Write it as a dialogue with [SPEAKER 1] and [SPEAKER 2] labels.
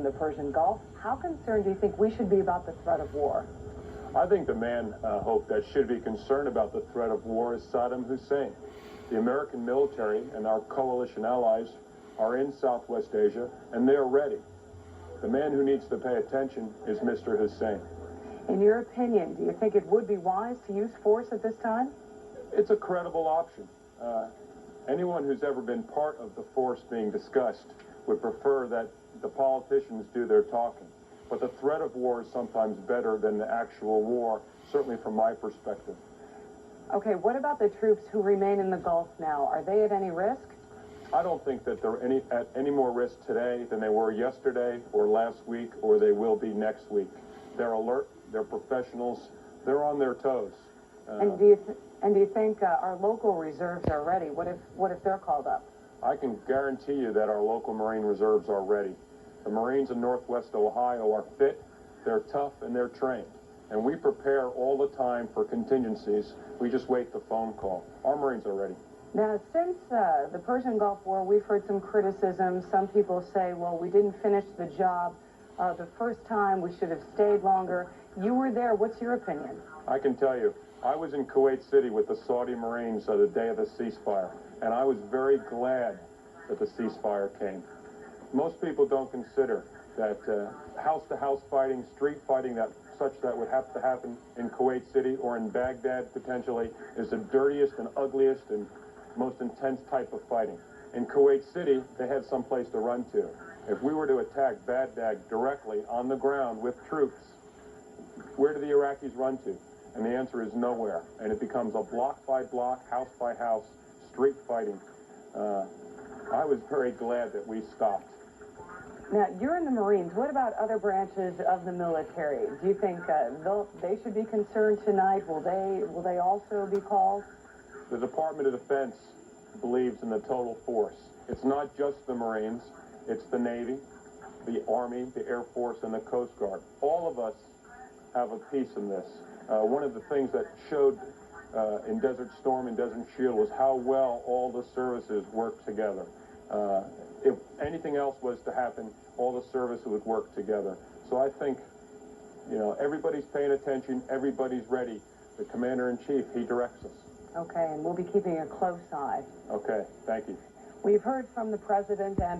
[SPEAKER 1] the Persian Gulf. How concerned do you think we should be about the threat of war?
[SPEAKER 2] I think the man, Hope, that should be concerned about the threat of war is Saddam Hussein. The American military and our coalition allies are in Southwest Asia, and they're ready. The man who needs to pay attention is Mr. Hussein.
[SPEAKER 1] In your opinion, do you think it would be wise to use force at this time?
[SPEAKER 2] It's a credible option. Anyone who's ever been part of the force being discussed would prefer that the politicians do their talking. But the threat of war is sometimes better than the actual war, certainly from my perspective.
[SPEAKER 1] Okay, what about the troops who remain in the Gulf now? Are they at any risk?
[SPEAKER 2] I don't think that they're at any more risk today than they were yesterday or last week or they will be next week. They're alert, they're professionals, they're on their toes.
[SPEAKER 1] And do you think our local reserves are ready? What if they're called up?
[SPEAKER 2] I can guarantee you that our local Marine reserves are ready. The Marines in Northwest Ohio are fit, they're tough, and they're trained. And we prepare all the time for contingencies. We just wait the phone call. Our Marines are ready.
[SPEAKER 1] Now, since the Persian Gulf War, we've heard some criticism. Some people say, well, we didn't finish the job the first time. We should have stayed longer. You were there. What's your opinion?
[SPEAKER 2] I can tell you, I was in Kuwait City with the Saudi Marines the day of the ceasefire, and I was very glad that the ceasefire came. Most people don't consider that house-to-house fighting, street fighting, that would have to happen in Kuwait City or in Baghdad potentially is the dirtiest and ugliest and most intense type of fighting. In Kuwait City, they had some place to run to. If we were to attack Baghdad directly on the ground with troops, where do the Iraqis run to? And the answer is nowhere. And it becomes a block by block, house by house, street fighting. I was very glad that we stopped.
[SPEAKER 1] Now, you're in the Marines. What about other branches of the military? Do you think they should be concerned tonight? Will they also be called?
[SPEAKER 2] The Department of Defense believes in the total force. It's not just the Marines. It's the Navy, the Army, the Air Force, and the Coast Guard. All of us have a piece in this. One of the things that showed in Desert Storm and Desert Shield was how well all the services work together. If anything else was to happen, all the services would work together. So I think, everybody's paying attention, everybody's ready. The Commander-in-Chief, he directs us.
[SPEAKER 1] Okay, and we'll be keeping a close eye.
[SPEAKER 2] Okay, thank you.
[SPEAKER 1] We've heard from the President and